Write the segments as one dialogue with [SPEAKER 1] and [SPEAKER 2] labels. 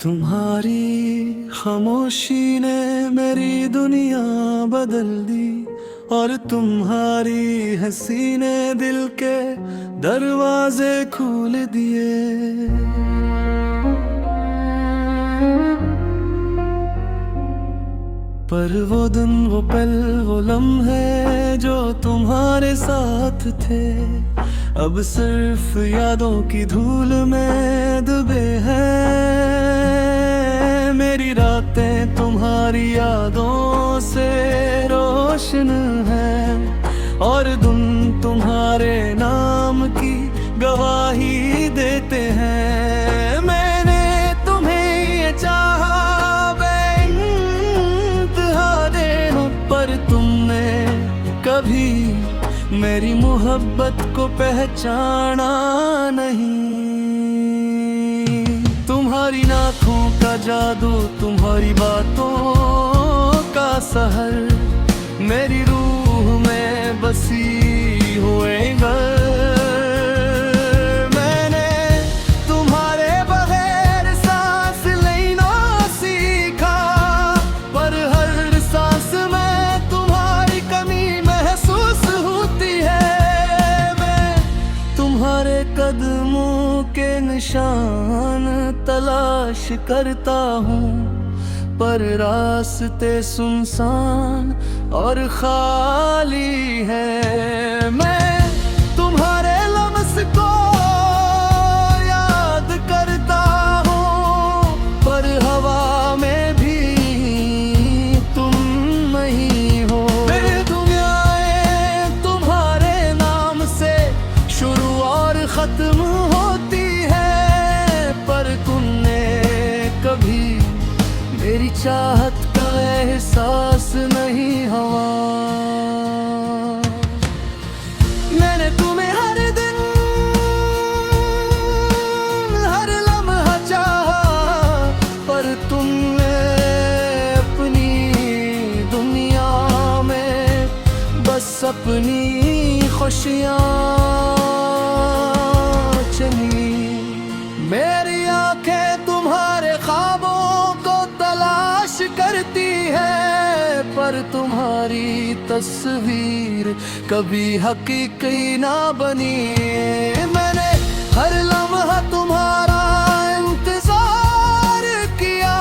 [SPEAKER 1] तुम्हारी खामोशी ने मेरी दुनिया बदल दी और तुम्हारी हंसी ने दिल के दरवाजे खोल दिए। पर वो दिन वो पल वो लम्हे जो तुम्हारे साथ थे अब सिर्फ यादों की धूल में डूबे हैं। मेरी रातें तुम्हारी यादों से रोशन है और दिन तुम्हारे नाम की गवाही देते हैं। मैंने तुम्हें ये चाहा बेइंतहा देना, पर तुमने कभी मेरी मोहब्बत को पहचाना नहीं। तुम्हारी आँखों का जादू, तुम्हारी बातों का सहर मेरी रूह में बसी हुए घर। मैंने तुम्हारे बगैर सांस लेना सीखा, पर हर सांस में तुम्हारी कमी महसूस होती है। मैं तुम्हारे कदमों के निशान तलाश करता हूँ, पर रास्ते सुनसान और खाली है। मैं तुम्हारे लम्स को याद करता हूँ, पर हवा में भी तुम नहीं हो। मेरी दुनियाएं तुम्हारे नाम से शुरू और खत्म होती है, पर तुमने कभी मेरी चाहत का एहसास नहीं हुआ। मैंने तुम्हें हर दिन हर लम्हा चाहा, पर तुमने अपनी दुनिया में बस अपनी खुशियाँ चली। मेरी आंखें तुम्हारे ख्वाबों तलाश करती है, पर तुम्हारी तस्वीर कभी हकीकी ना बनी। मैंने हर लम्हा तुम्हारा इंतजार किया,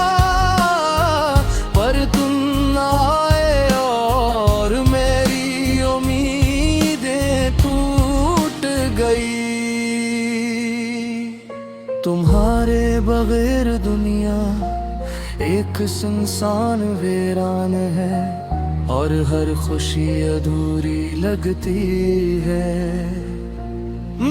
[SPEAKER 1] पर तुम ना आए और मेरी उम्मीदें टूट गई। तुम्हारे बगैर दुनिया एक सुनसान वीरान है और हर खुशी अधूरी लगती है।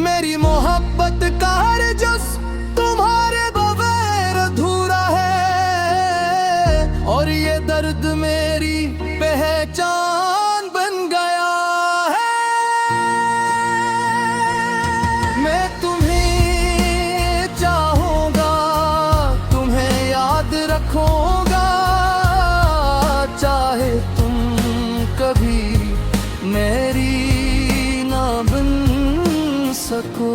[SPEAKER 1] मेरी मोहब्बत का हर जुज़्व तुम्हारे बगैर अधूरा है, और ये दर्द मेरी पहचान बन गया है। मैं तुम्हें चाहूँगा, तुम्हें याद रखूंगा, चाहे तुम कभी मेरी ना बन सको।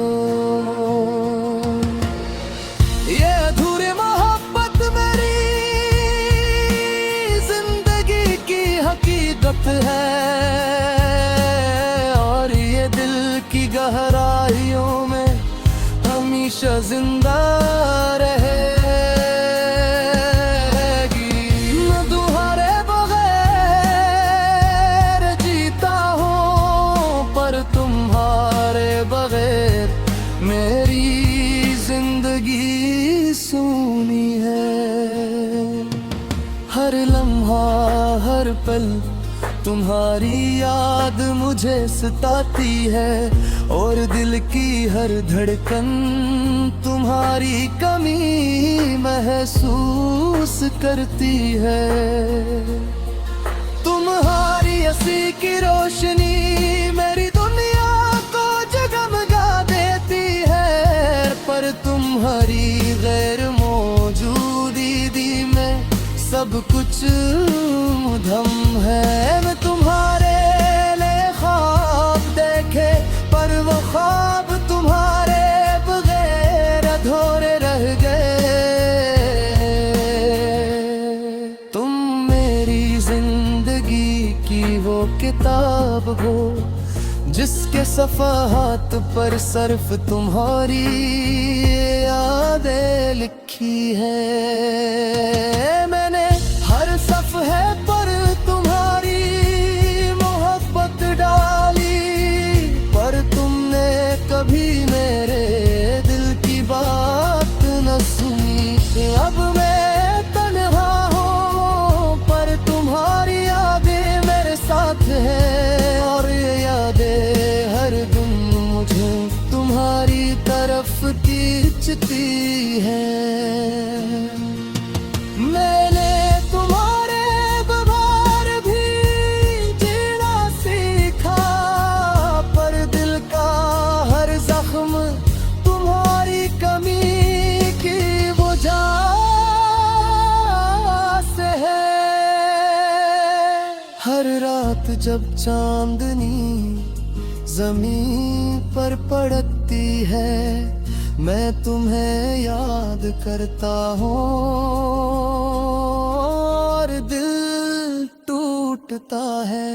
[SPEAKER 1] ये अधूरी मोहब्बत मेरी जिंदगी की हकीकत है, और ये दिल की गहराइयों में हमेशा जिंदा रहे। मेरी जिंदगी सूनी है, हर लम्हा हर पल तुम्हारी याद मुझे सताती है, और दिल की हर धड़कन तुम्हारी कमी महसूस करती है। तुम्हारी हंसी की रोशनी मेरी दुनिया को जगमगा देती है, पर तुम्हारी गैर मौजूदगी में सब कुछ धम है। मैं तुम्हारे लिए ख्वाब देखे, पर वो ख्वाब तुम्हारे बगैर अधूरे रह गए। किताब हो जिसके सफ़हात पर सिर्फ तुम्हारी यादें लिखी है। मैंने हर सफ़हे पर तुम्हारी मोहब्बत डाली, पर तुमने कभी मेरे दिल की बात न सुनी। अब मैं तन्हा हूँ पर तुम्हारी यादें मेरे साथ है, और ये यादें हर दिन मुझे तुम्हारी तरफ खींचती है। मैंने तुम्हारे बगैर भी जीना सीखा, पर दिल का हर जख्म तुम्हारी कमी की वजह से है। हर रात जब चांदनी जमीन पर पड़ती है, मैं तुम्हें याद करता हूँ और दिल टूटता है।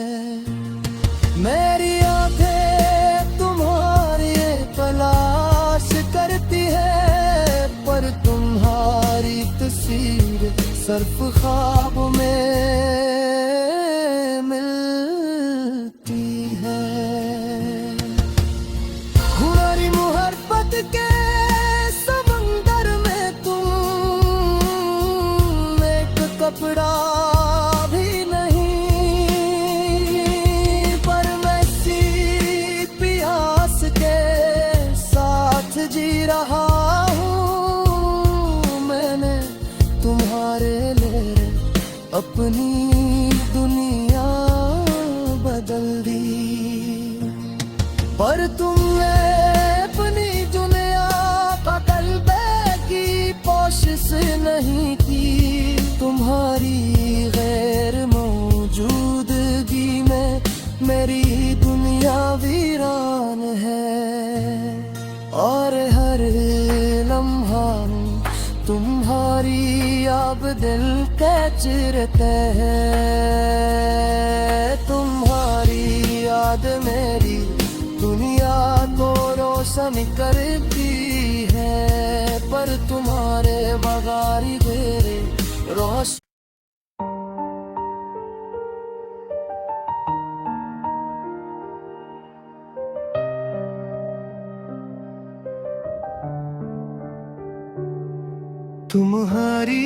[SPEAKER 1] मेरी आंखें तुम्हारी तलाश करती है, पर तुम्हारी तस्वीर सिर्फ ख्वाब में मिलती है। हमारी मोहब्बत के समंदर में तुम एक कपड़ा भी नहीं, पर मैं सी प्यास के साथ जी रहा हूँ। मैंने तुम्हारे लिए अपनी दुनिया बदल दी, पर तुमने अपनी दुनिया बदलने की कोशिश नहीं की। तुम्हारी गैर मौजूदगी में मेरी दुनिया वीरान है, और हर लम्हा तुम्हारी याद दिल कैच रहते हैं। तुम्हारी याद मेरी दुनिया को रोशन करती है, पर तुम्हारे बगैर मेरे रोशन। तुम्हारी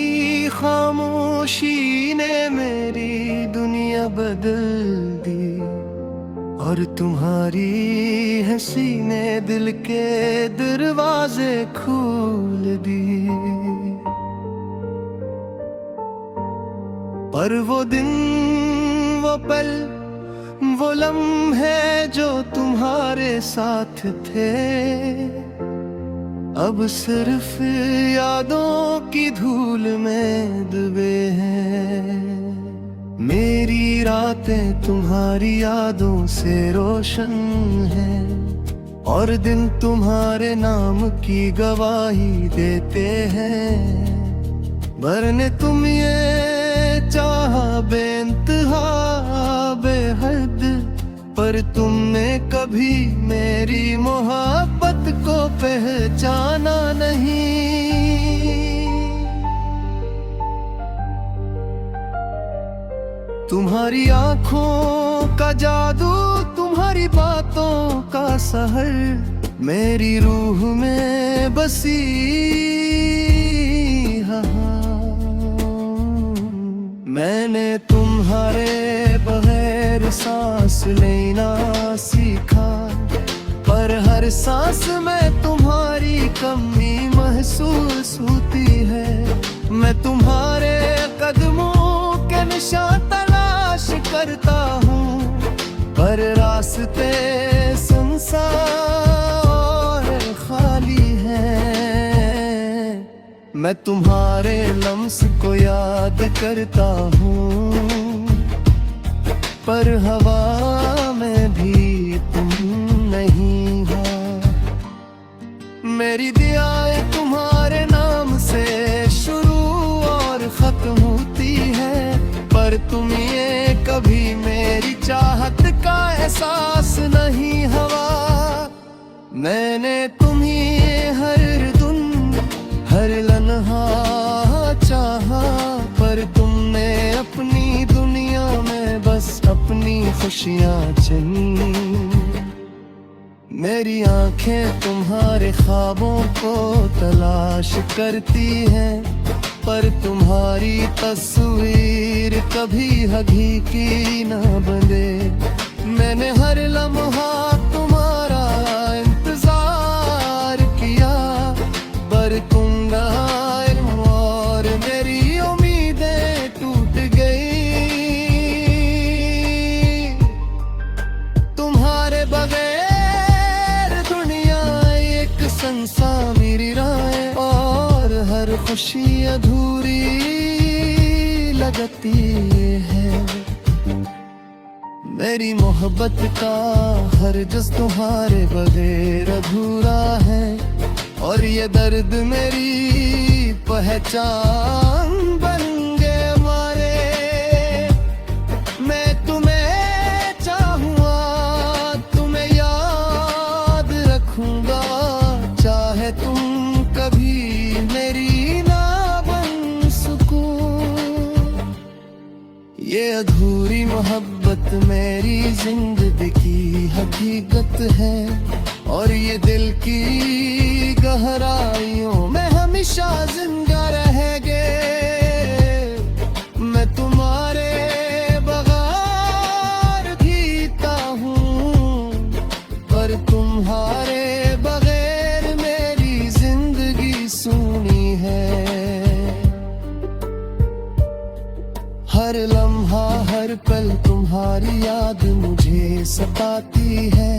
[SPEAKER 1] खामोशी ने मेरी दुनिया बदल दी, और तुम्हारी हंसी ने दिल के दरवाजे खोल दिए। पर वो दिन, वो पल, वो लम्हे जो तुम्हारे साथ थे, अब सिर्फ यादों की धूल में डूबे हैं। मेरी रातें तुम्हारी यादों से रोशन हैं, और दिन तुम्हारे नाम की गवाही देते हैं। वरने तुम ये चाहा बेइंतहा बेहद, पर तुमने कभी मेरी मोहब्बत को पहचाना नहीं। तुम्हारी आंखों का जादू, तुम्हारी बातों का सहर मेरी रूह में बसी। मैंने तुम्हारे बगैर सांस लेना सीखा, पर हर सांस में तुम्हारी कमी महसूस होती है। मैं तुम्हारे कदमों के निशान तलाश करता हूँ, पर रास्ते सुनसान और खाली हैं। मैं तुम्हारे लम्स को याद करता हूँ, पर हवा में भी तुम नहीं हो। मेरी दुआएं तुम्हारे नाम से शुरू और खत्म होती है, पर तुम ये कभी मेरी चाहत का एहसास नहीं हुआ। मैंने तुम्हें हर धुन हर लम्हा चाहा, पर तुमने अपनी दुनिया में बस अपनी खुशियाँ चुनी। मेरी आंखें तुम्हारे ख्वाबों को तलाश करती हैं, पर तुम्हारी तस्वीर कभी हकीकी न बने। मैंने हर लम्हा तुम्हारा इंतजार किया, पर तुम गायब और मेरी उम्मीदें टूट गई। तुम्हारे बगैर दुनिया एक संसा मेरी राहें, और हर खुशी अधूरी लगती है। मेरी मोहब्बत का हर जज़्ब तुम्हारे बगैर अधूरा है, और ये दर्द मेरी पहचान बन गए मारे। मैं तुम्हें चाहूँगा, तुम्हें याद रखूँगा, चाहे तुम कभी मेरी ना बन सकूं। ये अधूरी मोहब्बत मेरी जिंदगी की हकीकत है, और ये दिल की गहराइयों में हमेशा जिंदा रहेंगे। मैं तुम्हारे बगैर जीता हूँ, पर तुम्हारे बगैर मेरी जिंदगी सूनी है। हर लम्हा हर पल तुम्हारी याद मुझे सताती है,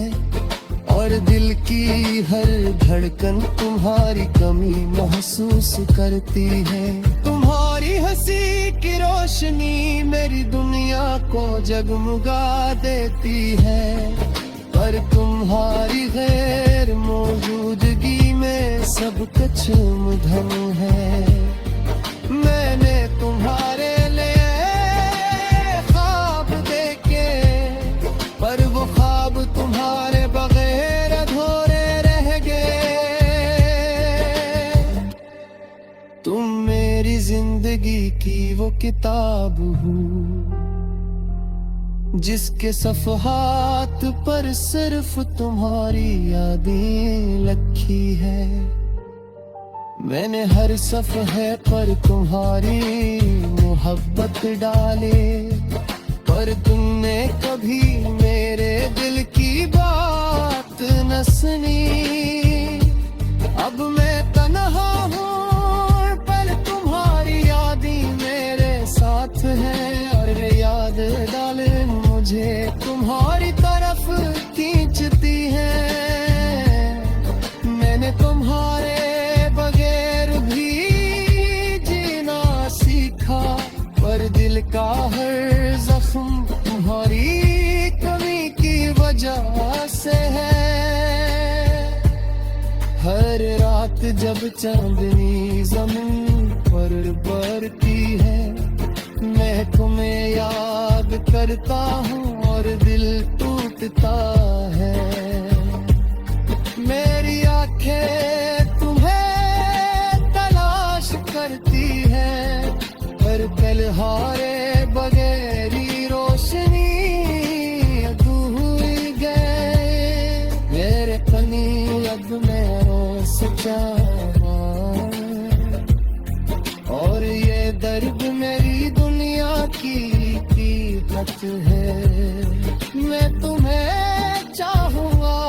[SPEAKER 1] और दिल की हर धड़कन तुम्हारी कमी महसूस करती है। तुम्हारी हंसी की रोशनी मेरी दुनिया को जगमगा देती है, पर तुम्हारी गैर मौजूदगी में सब कुछ मधुर है। मैंने तुम्हारे लिए ख्वाब देखे, पर वो ख्वाब तुम्हारे बगैर अधूरे रह गए। तुम मेरी जिंदगी की वो किताब हो, जिसके सफ़हात पर सिर्फ तुम्हारी यादें लिखी है। मैंने हर सफ़हे पर तुम्हारी मोहब्बत डाले, पर तुमने कभी मेरे दिल की बात न सुनी। अब मैं तन्हा हूँ, पर तुम्हारी यादें मेरे साथ है, और याद डाले मुझे तुम्हारी तरफ खींचती है। मैंने तुम्हारे बगैर भी जीना सीखा, पर दिल का हर जख्म तुम्हारी कमी की वजह से है। हर रात जब चांदनी ज़मीन पर बरती है, मैं तुम्हें याद करता हूँ और दिल टूटता है। मेरी आंखें तुम्हें तलाश करती है, पर कल हारे बगैरी रोशनी अधूरी गए। मेरे पनी अब मैं रोस जावा, और ये दर्द मेरी दुनिया की हद है। मैं तुम्हें चाहूँगा,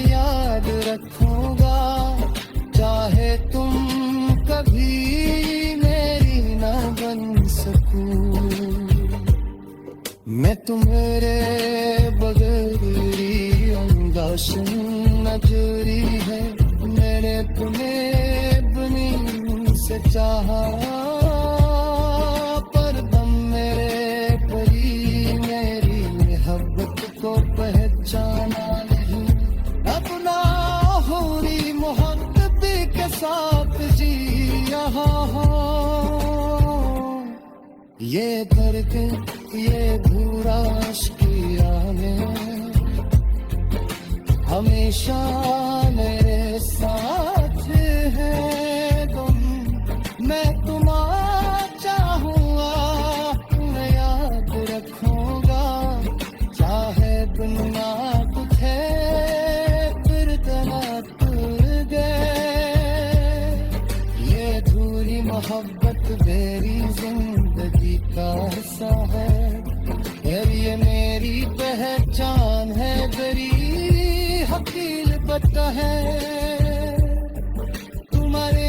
[SPEAKER 1] याद रखूँगा, चाहे तुम कभी मेरी ना बन सकूं। मैं तुम्हारे बगैर अंदाज़ नजरी है। मैंने तुम्हें बनी से चाहा, पर दम मेरे परी मेरी मोहब्बत को पहचाना नहीं। अपना होरी मोहब्बत के साथ जी रहा हूँ, ये दर्द ये भूरा आशिकिया में हमेशा मेरे साथ है तुम। मैं तुम्हारा चाहूंगा, तुम्हें याद रखूंगा, चाहे दुनिया तुझे फिर तना तुर गए। ये धूरी मोहब्बत मेरी जिंदगी का हिस्सा है, ये मेरी पहचान है, मेरी हकील पता है। तुम्हारे